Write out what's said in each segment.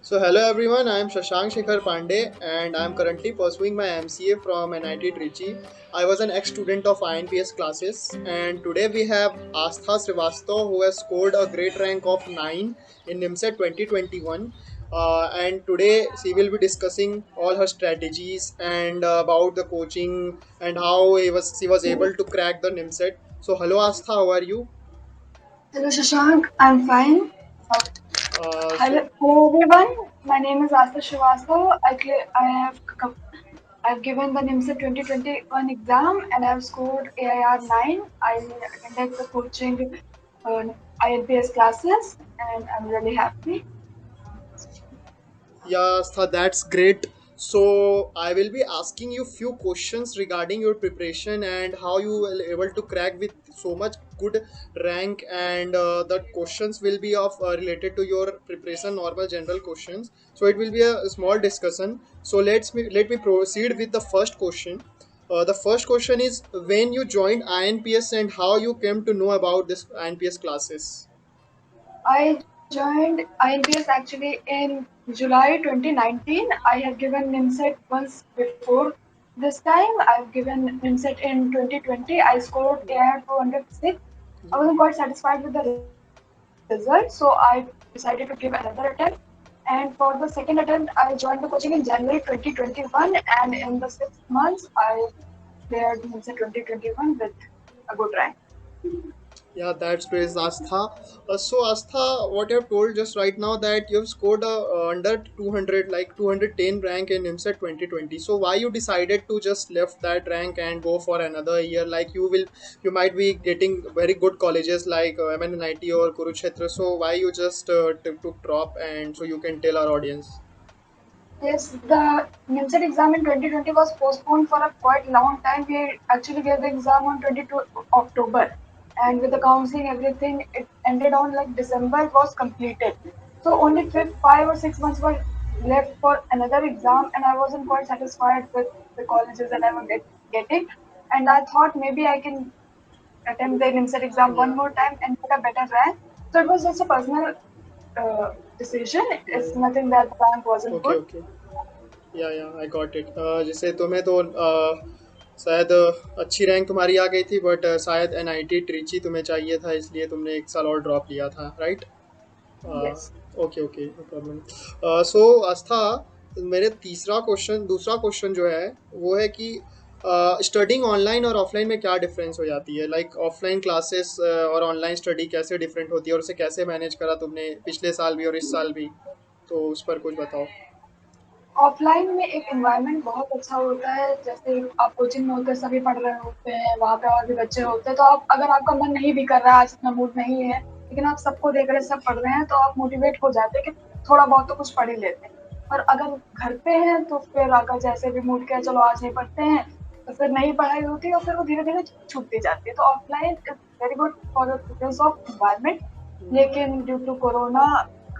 So hello everyone, I am Shashank Shekhar Pandey and I am currently pursuing my MCA from NIT Trichy. I was an ex-student of INPS classes and today we have Astha Srivastav who has scored a great rank of 9 in NIMSET 2021. And today she will be discussing all her strategies and about the coaching and how she was able to crack the NIMSET. So hello Astha, how are you? Hello Shashank, I'm fine. So Hello everyone. My name is Asta Srivastav. I've given the NIMSA 2021 exam and I've scored AIR 9. I attended the coaching ILPS classes and I'm really happy. Yeah, Astha, that's great. So I will be asking you few questions regarding your preparation and how you were able to crack with so much good rank, and the questions will be of related to your preparation, normal general questions. So it will be a small discussion. So let me proceed with the first question. The first question is when you joined INPS and how you came to know about this INPS classes. I joined INPS actually in July 2019. I have given NIMSET once before. This time I've given NIMSET in 2020. I scored AIR 206. I wasn't quite satisfied with the result, so I decided to give another attempt. And for the second attempt, I joined the coaching in January 2021, and in the 6 months, I cleared NIMSET 2021 with a good rank. Yeah, that's great, Astha. So, Astha, what you have told just right now that you have scored under 200, like 210 rank in IMSET 2020. So, why you decided to just left that rank and go for another year? Like you might be getting very good colleges like MNNIT or Kurukshetra. So, why you just took drop, and so you can tell our audience. Yes, the NIMSET exam in 2020 was postponed for a quite long time. We actually gave the exam on 22 October, and with the counseling, everything, it ended on like December. It was completed. So only 5 or 6 months were left for another exam, and I wasn't quite satisfied with the colleges that I was getting. And I thought maybe I can attempt the NIMSET exam Yeah. one more time and get a better rank. So it was just a personal uh, decision. Yeah. It's Yeah. nothing that the rank wasn't Okay. good. Okay. या I got it जैसे तुम्हें तो शायद अच्छी rank तुम्हारी आ गई थी, but शायद एनआईटी ट्रिची तुम्हें चाहिए था, इसलिए तुमने एक साल और ड्रॉप लिया था, right? Yes. Okay okay, no problem. So Aastha, मेरे दूसरा क्वेश्चन जो है वो है कि स्टडिंग ऑनलाइन और ऑफलाइन में क्या डिफरेंस हो जाती है, लाइक ऑफलाइन क्लासेस और ऑनलाइन स्टडी कैसे डिफरेंट होती है और उसे कैसे मैनेज करा तुमने पिछले साल भी और इस साल भी, तो उस पर कुछ बताओ। ऑफलाइन में एक एनवायरनमेंट बहुत अच्छा होता है। जैसे आप कोचिंग में होते हैं, सभी पढ़ रहे होते हैं, वहाँ पे और भी बच्चे होते हैं, तो आप अगर आपका मन नहीं भी कर रहा है, आज इतना मूड नहीं है, लेकिन आप सबको देख रहे हैं, सब पढ़ रहे हैं, तो आप मोटिवेट हो जाते हैं कि थोड़ा बहुत तो कुछ पढ़ ही लेते हैं। और अगर घर पे हैं तो फिर अगर जैसे भी मूड किया, चलो आज नहीं पढ़ते हैं, तो फिर नहीं पढ़ाई होती और फिर वो धीरे धीरे छूटती जाती है। तो offline is very good for the preparation of environment. लेकिन ड्यू टू कोरोना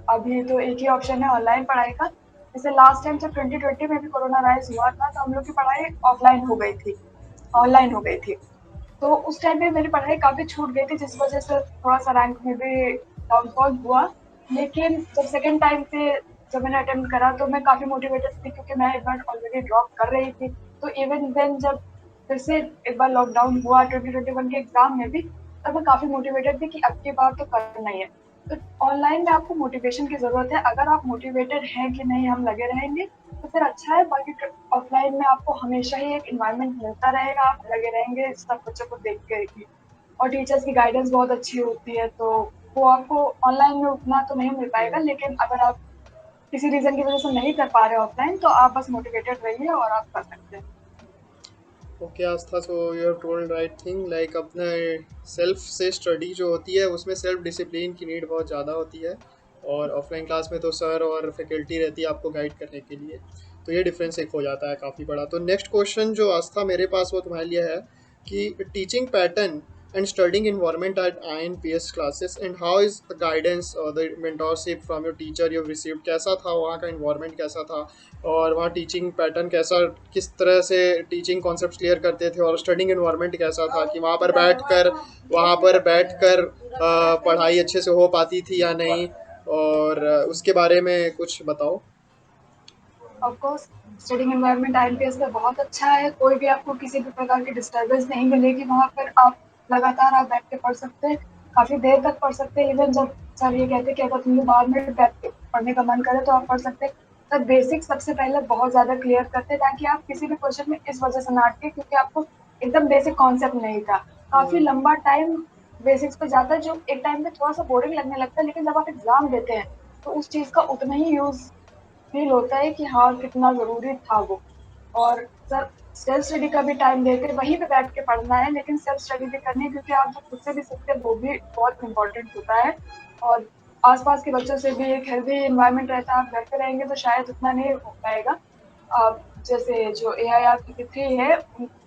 अभी तो एक ही ऑप्शन है ऑनलाइन पढ़ाई का। जैसे लास्ट टाइम जब 2020 में भी कोरोना राइज हुआ था, तो हम लोग की पढ़ाई ऑफलाइन हो गई थी, ऑनलाइन हो गई थी। तो उस टाइम पे मेरी पढ़ाई काफ़ी छूट गई थी, जिस वजह से थोड़ा-सा रैंक में भी डाउनफॉल हुआ। लेकिन जब सेकंड टाइम पे जब मैंने अटेम्प्ट करा, तो मैं काफ़ी मोटिवेटेड थी क्योंकि मैं एक बार ऑलरेडी ड्रॉप कर रही थी। तो इवन देन जब फिर से एक बार लॉकडाउन हुआ 2021 के एग्ज़ाम में भी, तब मैं काफ़ी मोटिवेटेड थी कि अब की बार तो करना ही है। तो ऑनलाइन में आपको मोटिवेशन की ज़रूरत है। अगर आप मोटिवेटेड हैं कि नहीं हम लगे रहेंगे, तो फिर अच्छा है। बाकी ऑफलाइन में आपको हमेशा ही एक एनवायरनमेंट मिलता रहेगा, आप लगे रहेंगे सब बच्चों को देख के ही। और टीचर्स की गाइडेंस बहुत अच्छी होती है, तो वो आपको ऑनलाइन में उतना तो नहीं मिल पाएगा। लेकिन अगर आप किसी रीज़न की वज़ह से नहीं कर पा रहे हो ऑफलाइन, तो आप बस मोटिवेटेड रहिए और आप कर सकते हैं। Okay Aastha, so you have told right thing, like अपने सेल्फ से स्टडी जो होती है उसमें सेल्फ डिसिप्लिन की नीड बहुत ज़्यादा होती है, और ऑफलाइन क्लास में तो सर और फैकल्टी रहती है आपको गाइड करने के लिए, तो ये डिफरेंस एक हो जाता है काफ़ी बड़ा। तो नेक्स्ट क्वेश्चन जो आस्था मेरे पास वो तुम्हारे लिए है कि teaching pattern and studying environment at INPS classes, and how is the guidance or the mentorship from your teacher you've received, कैसा था वहाँ का environment, कैसा था, और वहाँ टीचिंग पैटर्न कैसा, किस तरह से टीचिंग कॉन्सेप्ट क्लियर करते थे, और स्टडिंग एनवायरनमेंट कैसा था कि वहाँ पर बैठकर पढ़ाई अच्छे से हो पाती थी या नहीं, और उसके बारे में कुछ बताओ। Of course studying environment IELTS में बहुत अच्छा है। कोई भी आपको किसी भी प्रकार की डिस्टर्बेंस नहीं मिलेगी वहाँ पर। आप लगातार आप बैठ के पढ़ सकते हैं, काफी देर तक पढ़ सकते हैं। इवन जब सर ये कहते हैं कि अगर तुम्हें बाद में बैठ के पढ़ने का मन करे तो आप पढ़ सकते हैं। सर बेसिक सबसे पहले बहुत ज्यादा क्लियर करते हैं ताकि आप किसी भी क्वेश्चन में इस वजह से ना अटके क्योंकि आपको एकदम बेसिक कॉन्सेप्ट नहीं था। काफी लंबा टाइम बेसिक्स पे जाता है जो एक टाइम पे थोड़ा सा बोरिंग लगने लगता है, लेकिन जब आप एग्जाम देते हैं तो उस चीज का उतना ही यूज फील होता है कि हाँ कितना जरूरी था वो। और सर सेल्फ स्टडी का भी टाइम देते वहीं पे बैठ के पढ़ना है, लेकिन सेल्फ स्टडी भी करनी है क्योंकि आप जो खुद से भी सीखते हैं वो भी बहुत इंपॉर्टेंट होता है। और आसपास के बच्चों से भी एक हेल्दी एनवायरनमेंट रहता है। आप घर पे रहेंगे तो शायद उतना नहीं हो पाएगा। आप जैसे जो AIR की थ्री है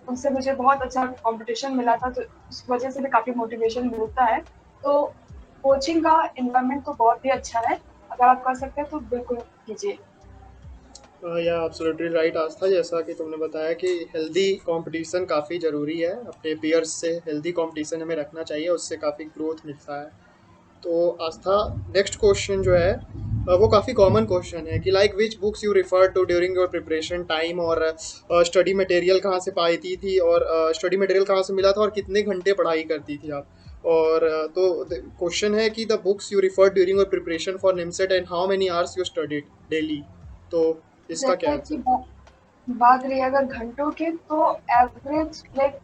उनसे मुझे बहुत अच्छा कंपटीशन मिला था, तो उस वजह से भी काफी मोटिवेशन मिलता है। तो कोचिंग का एनवायरनमेंट तो बहुत ही अच्छा है। अगर आप कर सकते हैं तो बिल्कुल कीजिए। या एब्सोल्युटली राइट आस्था, जैसा कि तुमने बताया कि हेल्दी कंपटीशन काफ़ी ज़रूरी है, अपने पीयर्स से हेल्दी कंपटीशन हमें रखना चाहिए, उससे काफ़ी ग्रोथ मिलता है। तो आस्था, नेक्स्ट क्वेश्चन जो है वो काफ़ी कॉमन क्वेश्चन है कि like which books you refer to during your preparation time, और स्टडी मटेरियल कहाँ से पाई थी और स्टडी मटेरियल कहाँ से मिला था और कितने घंटे पढ़ाई करती थी आप। और तो क्वेश्चन है कि the books you refer during your preparation for NIMCET and how many hours you studied daily. तो इसका क्या जैसे कि आंसर है? बात रही अगर घंटों की तो एवरेज लाइक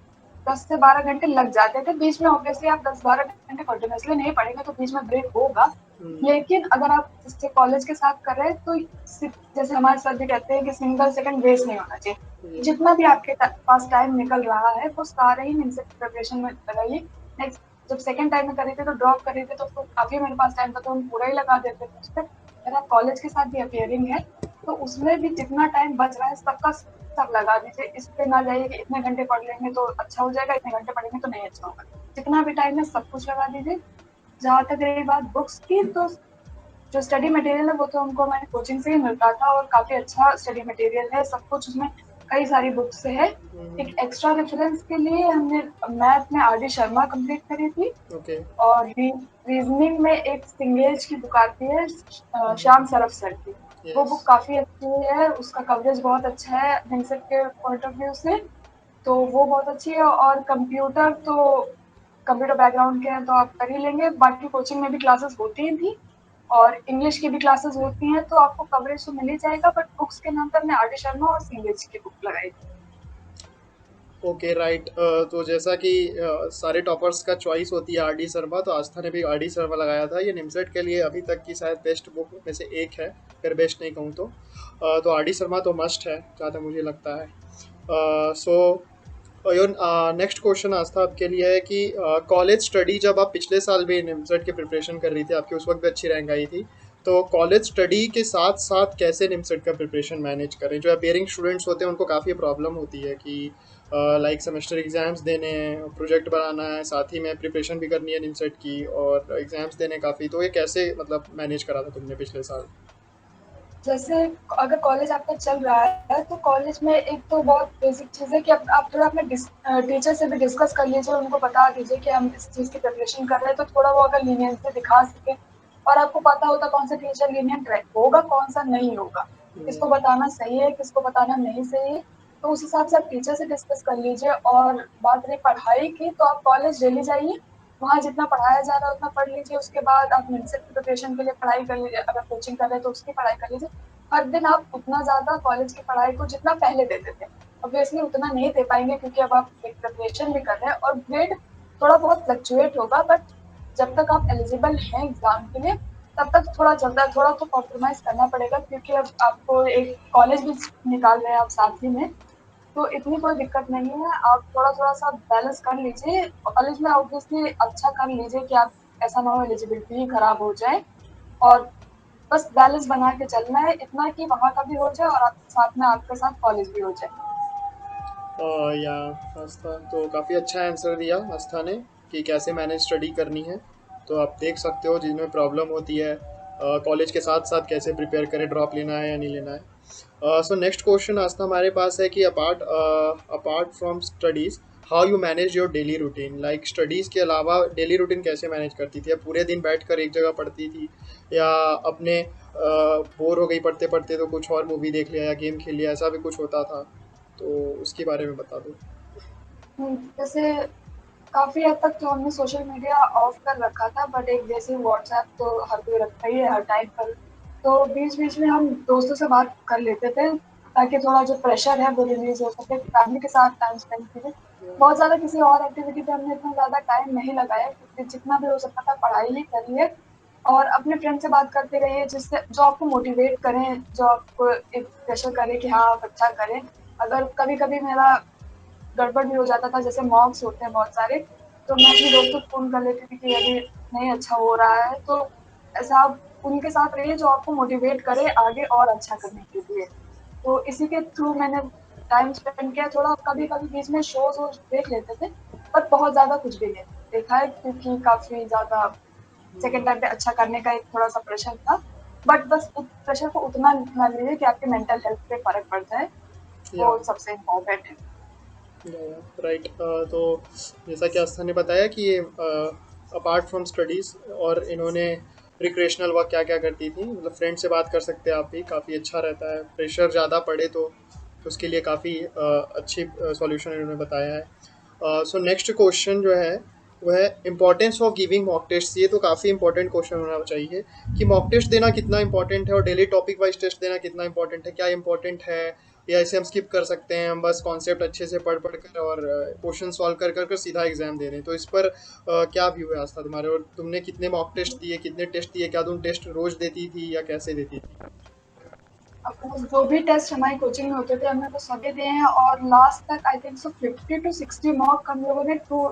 10 से 12 घंटे लग जाते थे बीच में। ऑब्वियसली आप 10-12 घंटे कंटिन्यूसली नहीं पढ़ेंगे तो बीच में ब्रेक होगा। हम्म, लेकिन अगर आप जैसे कॉलेज के साथ कर रहे हैं तो जैसे हमारे सर भी कहते हैं कि सिंगल सेकंड वेस्ट नहीं होना चाहिए। ये जितना भी आपके पास टाइम निकल रहा है वो सारे ही इनसे प्रिपरेशन में लगाइए। नेक्स्ट जब सेकंड टाइम में कर रहे थे तो ड्रॉप कर रहे थे तो काफी मेरे पास टाइम था तो हम पूरा ही लगा देते थे उस पर। अगर आप कॉलेज के साथ भी अपेयरिंग है तो उसमें भी जितना टाइम बच रहा है सबका सब लगा दीजिए। इस पे ना जाइए कि इतने घंटे पढ़ लेंगे तो अच्छा हो जाएगा, इतने घंटे पढ़ेंगे तो नहीं अच्छा होगा। जितना भी टाइम है सब कुछ लगा दीजिए। जहाँ तक रही बात बुक्स की तो जो स्टडी मटेरियल है वो तो हमको हमारे कोचिंग से ही मिलता था और काफी अच्छा स्टडी मटेरियल है सब कुछ उसमें। कई सारी बुक्स है। एक एक्स्ट्रा रेफरेंस के लिए हमने मैथ में RD शर्मा कंप्लीट करी थी। ओके। और रीजनिंग में एक सिंगेज की बुक आती है श्याम सरफ सर की। वो यस। बुक काफी अच्छी है, उसका कवरेज बहुत अच्छा है हिंसक के पॉइंट ऑफ व्यू से। तो वो बहुत अच्छी है। और कंप्यूटर तो कंप्यूटर बैकग्राउंड के हैं तो आप कर ही लेंगे। बाकी कोचिंग में भी क्लासेस होती ही थी और इंग्लिश की भी क्लासेस होती हैं तो आपको कवरेज तो मिल ही जाएगा। बट बुक्स के नाम पर हमने RD शर्मा और सिंगेज की बुक लगाई थी। Okay right. तो जैसा कि सारे टॉपर्स का चॉइस होती है RD शर्मा, तो आस्था ने भी RD शर्मा लगाया था। ये निमसेट के लिए अभी तक की शायद बेस्ट बुक में से एक है, अगर बेस्ट नहीं कहूँ तो। तो RD शर्मा तो मस्ट है जहाँ तक मुझे लगता है। सो योर नेक्स्ट क्वेश्चन आस्था आपके लिए है कि कॉलेज स्टडी, जब आप पिछले साल भी निमसेट की प्रिपरेशन कर रही थी, आपकी उस वक्त भी अच्छी रैंक आई थी, तो कॉलेज स्टडी के साथ साथ कैसे निमसेट का प्रिपरेशन मैनेज करें? जो अपेयरिंग स्टूडेंट्स होते हैं उनको काफ़ी प्रॉब्लम होती है कि लाइक सेमेस्टर एग्ज़ाम्स देने हैं, प्रोजेक्ट बनाना है, साथ ही में प्रिपरेशन भी करनी है निमसेट की और एग्ज़ाम्स देने काफ़ी, तो ये कैसे मतलब मैनेज करा था तुमने पिछले साल? जैसे अगर कॉलेज आपका चल रहा है तो कॉलेज में एक तो बहुत बेसिक चीज़ है कि आप थोड़ा अपने टीचर से भी डिस्कस कर लीजिए। उनको बता दीजिए कि हम इस चीज़ की प्रिपरेशन कर रहे हैं तो थोड़ा वो अगर लीनियंसी दिखा सके। और आपको पता होता कौन सा टीचर लीनियंट होगा कौन सा नहीं होगा, हम्म, किसको बताना सही है किसको बताना नहीं सही है। तो उस हिसाब से आप टीचर से डिस्कस कर लीजिए। और बात रही पढ़ाई की तो आप कॉलेज डेली जाइए, वहाँ जितना पढ़ाया जा रहा है उतना पढ़ लीजिए। उसके बाद आप मिडसेट की प्रिपरेशन के लिए पढ़ाई कर लीजिए। अगर कोचिंग कर रहे हैं तो उसकी पढ़ाई कर लीजिए। हर दिन आप उतना ज्यादा कॉलेज की पढ़ाई को जितना पहले देते थे ऑब्वियसली उतना नहीं दे पाएंगे क्योंकि अब आप एक प्रिपरेशन भी कर रहे हैं और ग्रेड थोड़ा बहुत फ्लक्चुएट होगा। बट जब तक आप एलिजिबल हैं एग्जाम के लिए तब तक थोड़ा चलता है। थोड़ा तो कॉम्प्रोमाइज करना पड़ेगा क्योंकि अब आपको एक कॉलेज भी निकाल रहे हैं आप साथ ही में। तो इतनी कोई दिक्कत नहीं है। आप थोड़ा थोड़ा सा बैलेंस कर लीजिए। कॉलेज में ऑब्वियसली अच्छा कर लीजिए कि आप ऐसा ना हो एलिजिबिलिटी ही खराब हो जाए। और बस बैलेंस बना के चलना है इतना कि वहां का भी हो जाए और साथ में आपके साथ कॉलेज भी हो जाए। या आस्था तो काफ़ी अच्छा आंसर दिया आस्था ने कि कैसे मैनेज स्टडी करनी है। तो आप देख सकते हो जिनमें प्रॉब्लम होती है कॉलेज के साथ साथ कैसे प्रिपेयर करें, ड्रॉप लेना है या नहीं लेना है। सो नेक्स्ट क्वेश्चन आस्था हमारे पास है कि apart apart from studies, how you manage your daily routine, like studies के अलावा डेली रूटीन कैसे मैनेज करती थी? या पूरे दिन बैठकर एक जगह पढ़ती थी, या अपने बोर हो गई पढ़ते पढ़ते तो कुछ और मूवी देख लिया या गेम खेल लिया, ऐसा भी कुछ होता था? तो उसके बारे में बता दो। जैसे काफ़ी हद तक तो हमने सोशल मीडिया ऑफ कर रखा था, बट एक जैसे व्हाट्सएप तो हर कोई रखता ही है हर टाइम पर। तो बीच-बीच में हम दोस्तों से बात कर लेते थे, ताकि थोड़ा जो प्रेशर है वो रिलीज़ हो सके, फैमिली के साथ टाइम स्पेंड कीजिए। बहुत ज़्यादा किसी और एक्टिविटी पे हमने इतना ज़्यादा टाइम नहीं लगाया, क्योंकि जितना भी हो सकता था पढ़ाई ही करिए और अपने फ्रेंड से बात करते रहिए, जिससे जो आपको मोटिवेट करें, जो आपको एक प्रेशर करे कि हाँ, आप अच्छा करें। अगर कभी-कभी मेरा गड़बड़ भी हो जाता था, जैसे मॉक्स होते हैं बहुत सारे, तो मैं अपने दोस्तों को फ़ोन कर लेती थी कि अभी नहीं अच्छा हो रहा है, तो ऐसा आप उनके साथ रहिए जो आपको मोटिवेट करे आगे और अच्छा करने के लिए। तो इसी के थ्रू मैंने टाइम स्पेंड किया, थोड़ा कभी-कभी बीच में शोज़ वोज़ देख लेते थे, पर बहुत ज़्यादा कुछ भी नहीं देखा है, क्योंकि काफ़ी ज़्यादा सेकंड टाइम पे अच्छा करने का एक थोड़ा-सा प्रेशर था। बट बस उस प्रेशर को उतना ना लीजिए कि आपके मेंटल हेल्थ पे फ़र्क पड़ जाए, या वो सबसे इम्पोर्टेंट है। राइट। तो जैसा कि आस्था ने बताया कि ये अपार्ट फ्रॉम स्टडीज़ और इन्होंने रिक्रेशनल वर्क क्या क्या करती थी, मतलब फ्रेंड से बात कर सकते हैं आप भी, काफ़ी अच्छा रहता है। प्रेशर ज़्यादा पड़े तो उसके लिए काफ़ी अच्छी सॉल्यूशन इन्होंने बताया है। सो नेक्स्ट क्वेश्चन जो है वो है importance of giving mock test. ये तो काफ़ी इंपॉर्टेंट क्वेश्चन होना चाहिए कि मॉक टेस्ट देना कितना इंपॉर्टेंट है, और डेली टॉपिक वाइज टेस्ट देना कितना इंपॉर्टेंट है, क्या इंपॉर्टेंट है, या इसे हम स्किप कर सकते हैं, हम बस कॉन्सेप्ट अच्छे से पढ़ पढ़ कर और क्वेश्चन सॉल्व कर कर कर सीधा एग्जाम दे दें। तो इस पर क्या व्यू है आस्था तुम्हारे, और तुमने कितने मॉक टेस्ट दिए, कितने टेस्ट दिए, क्या तुम टेस्ट रोज देती थी या कैसे देती थी? अब जो भी टेस्ट हमारी कोचिंग में होते थे हमने तो सभी दिए हैं, और लास्ट तक I think so 50 to 60 mock हम लोगों ने 2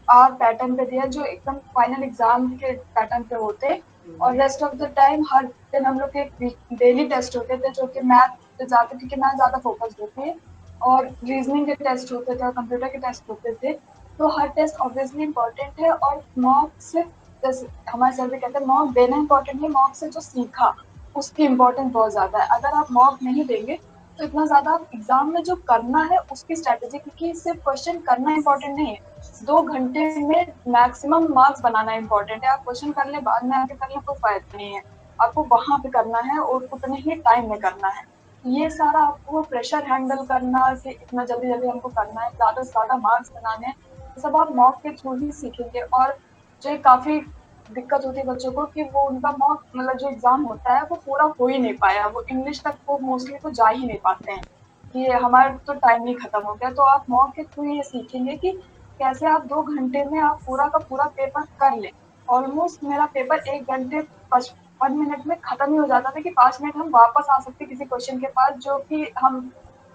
आवर पैटर्न पे दिया, जो एकदम फाइनल एग्जाम के पैटर्न पे होते। और रेस्ट ऑफ द टाइम हर दिन हम लोग के डेली टेस्ट होते थे, जो कि मैथ पे ज़्यादा, क्योंकि मैथ ज़्यादा फोकस्ड होती है, और रीजनिंग के टेस्ट होते थे और कंप्यूटर के टेस्ट होते थे। तो हर टेस्ट ऑब्वियसली इंपॉर्टेंट है, और मॉक से जैसे हमारे सर भी कहते हैं मॉक देना इंपॉर्टेंट है, मॉक से जो सीखा उसकी इम्पोर्टेंस बहुत ज़्यादा है। अगर आप मॉक नहीं देंगे, तो इतना ज़्यादा आप एग्ज़ाम में जो करना है उसकी स्ट्रैटेजी, क्योंकि सिर्फ़ क्वेश्चन करना इम्पोर्टेंट नहीं है। 2 घंटे में मैक्सिमम मार्क्स बनाना इम्पोर्टेंट है। आप क्वेश्चन कर लें, बाद में आके कर लें, कोई फ़ायदा नहीं है। आपको वहाँ पे करना है और उतने ही टाइम में करना है। ये सारा आपको प्रेशर हैंडल करना कि इतना जल्दी-जल्दी हमको करना है, ज़्यादा से ज़्यादा मार्क्स बनाने हैं, ये सब आप मॉक के थ्रू ही सीखेंगे। और जो काफ़ी दिक्कत होती है बच्चों को कि वो उनका मॉक मतलब जो एग्ज़ाम होता है वो पूरा हो ही नहीं पाया, वो इंग्लिश तक वो मोस्टली तो जा ही नहीं पाते हैं कि हमारा तो टाइम ही खत्म हो गया। तो आप मॉक के थ्रू ये सीखेंगे कि कैसे आप 2 घंटे में आप पूरा का पूरा पेपर कर लें। ऑलमोस्ट मेरा पेपर 1 घंटे 55 मिनट में खत्म ही हो जाता था, कि 5 मिनट हम वापस आ सकते किसी क्वेश्चन के पास, जो कि हम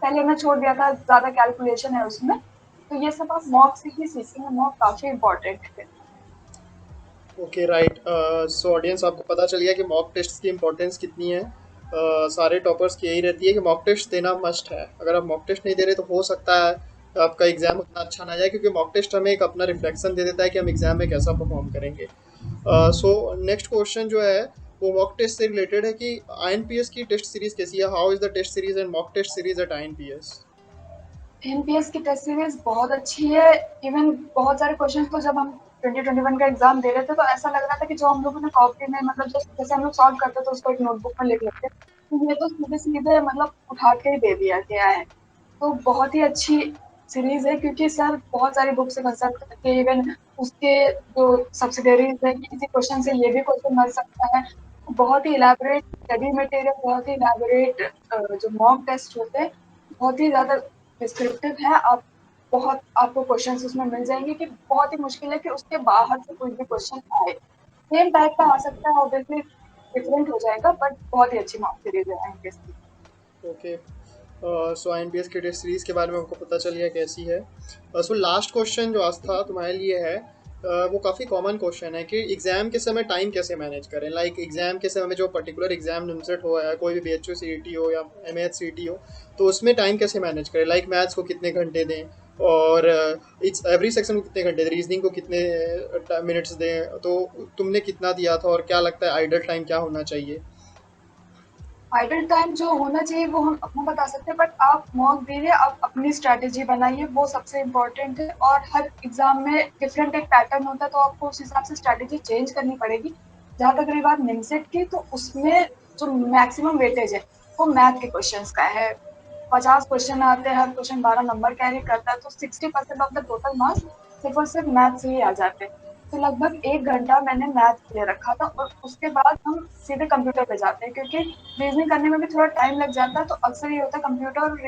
पहले मैं छोड़ दिया था, ज़्यादा कैलकुलेशन है उसमें। तो ये सब आप मॉक से ही सीखेंगे, मॉक काफ़ी इम्पोर्टेंट है। Okay right. सो ऑडियंस, आपको पता चल गया कि मॉक टेस्ट की इंपॉर्टेंस कितनी है। सारे टॉपर्स की यही रहती है कि मॉक टेस्ट देना मस्ट है। अगर आप मॉक टेस्ट नहीं दे रहे तो हो सकता है आपका एग्जाम उतना अच्छा ना जाए, क्योंकि मॉक टेस्ट हमें एक अपना रिफ्लेक्शन दे देता है कि हम एग्जाम में कैसा परफॉर्म करेंगे। सो नेक्स्ट क्वेश्चन जो है वो मॉक टेस्ट से रिलेटेड है कि आईएनपीएस की टेस्ट सीरीज कैसी है, how is the test series and mock test series at INPS? NPS की टेस्ट सीरीज बहुत अच्छी है। इवन बहुत सारे क्वेश्चंस तो जब हम 2021 का एग्जाम दे रहे थे, तो ऐसा लग रहा था कि जो हम लोगों ने कॉपी में मतलब जैसे हम लोग सॉल्व करते थे उसको एक नोटबुक में लिख लेते, तो ये तो सीधे सीधे मतलब उठा के ही दे दिया गया है। तो बहुत ही अच्छी सीरीज है, क्योंकि सर बहुत सारी बुक से कंसल्ट करके, इवन उसके जो सब्सिडरीज है कि किसी क्वेश्चन से ये भी क्वेश्चन बन सकता है, बहुत ही इलेबोरेट स्टडी मटेरियल, बहुत ही इलेबोरेट जो मॉक टेस्ट होते हैं, बहुत ही ज़्यादा डिस्क्रिप्टिव है। आप बहुत आपको क्वेश्चंस उसमें मिल जाएंगे कि बहुत ही मुश्किल है कि उसके बाहर से कोई भी क्वेश्चन आए। सेम टाइप का आ सकता है, ऑब्वियसली डिफरेंट हो जाएगा, बट बहुत ही अच्छी मॉक सीरीज है एमपीएस की। ओके। सो आईएनपीएस की टेस्ट सीरीज के बारे में हमको पता चल गया कैसी है। सो लास्ट क्वेश्चन जो आज था तुम्हारे लिए है, वो काफ़ी कॉमन क्वेश्चन है कि एग्जाम के समय टाइम कैसे मैनेज करें। लाइक एग्जाम के समय में जो पर्टिकुलर एग्जाम निमसेट हो या कोई भी बीएचयू सीईटी हो या एमएएच सीईटी हो, तो उसमें टाइम कैसे मैनेज करें। लाइक मैथ्स को कितने घंटे दें, और इट्स एवरी सेक्शन को कितने घंटे दें, रीजनिंग को कितने मिनट्स दें, तो तुमने कितना दिया था और क्या लगता है आइडल टाइम क्या होना चाहिए? आइडल टाइम जो होना चाहिए वो हम अपना बता सकते हैं, बट आप मॉक दीजिए, आप अपनी स्ट्रैटेजी बनाइए, वो सबसे इम्पोर्टेंट है। और हर एग्जाम में डिफरेंट एक पैटर्न होता है, तो आपको उस हिसाब से स्ट्रैटेजी चेंज करनी पड़ेगी। जहाँ तक रही बात निमसेट की, तो उसमें जो मैक्सिमम वेटेज है वो मैथ के क्वेश्चन का है। 50 क्वेश्चन आते हैं, हर क्वेश्चन 12 नंबर कैरी करता है, तो 60% ऑफ द टोटल मार्क्स सिर्फ और सिर्फ मैथ से ही आ जाते हैं। तो लगभग 1 घंटा मैंने मैथ के लिए रखा था, और उसके बाद हम सीधे कंप्यूटर पे जाते हैं, क्योंकि रीजनिंग करने में भी थोड़ा टाइम लग जाता है। तो अक्सर ये होता है कंप्यूटर और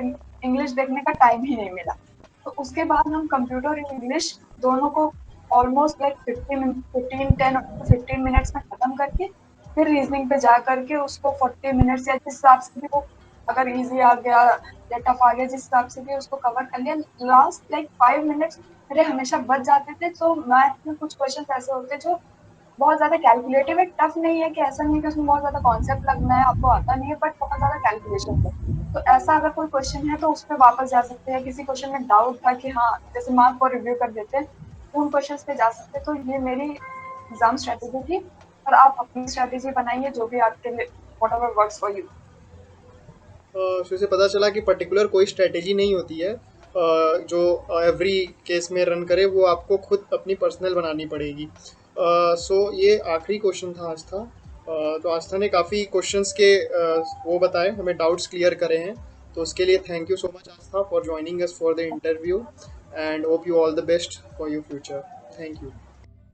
इंग्लिश देखने का टाइम ही नहीं मिला। तो उसके बाद हम कंप्यूटर और इंग्लिश दोनों को ऑलमोस्ट लाइक 10 to 15 मिनट्स में खत्म करके फिर रीजनिंग पे जा करके उसको 40 मिनट्स या जिस हिसाब से भी वो, अगर इजी आ गया या टफ आ गया, जिस हिसाब से भी उसको कवर कर लिया। लास्ट लाइक 5 मिनट्स मेरे हमेशा बच जाते थे। तो मैथ में कुछ क्वेश्चन ऐसे होते हैं जो बहुत ज्यादा कैलकुलेटिव है, टफ नहीं है, कि ऐसा नहीं है कि उसमें बहुत ज्यादा कॉन्सेप्ट लगना है, आपको आता नहीं है, बट बहुत ज्यादा कैलकुलेशन है। तो ऐसा अगर कोई क्वेश्चन है तो उस पर वापस जा सकते हैं। किसी क्वेश्चन में डाउट था कि हाँ, जैसे मार्क को रिव्यू कर देते हैं, उन क्वेश्चन पे जा सकते हैं। तो ये मेरी एग्जाम स्ट्रेटेजी थी। और आप अपनी स्ट्रेटेजी बनाइए जो भी आपके लिए what ever works for you. तो इसे पता चला कि पर्टिकुलर कोई स्ट्रेटेजी नहीं होती है जो एवरी केस में रन करे, वो आपको खुद अपनी पर्सनल बनानी पड़ेगी। सो ये आखिरी क्वेश्चन था आस्था। तो आस्था ने काफ़ी क्वेश्चंस के वो बताए, हमें डाउट्स क्लियर करे हैं। तो उसके लिए thank you so much Aastha for joining us for the interview, and hope you all the best for your future. Thank you.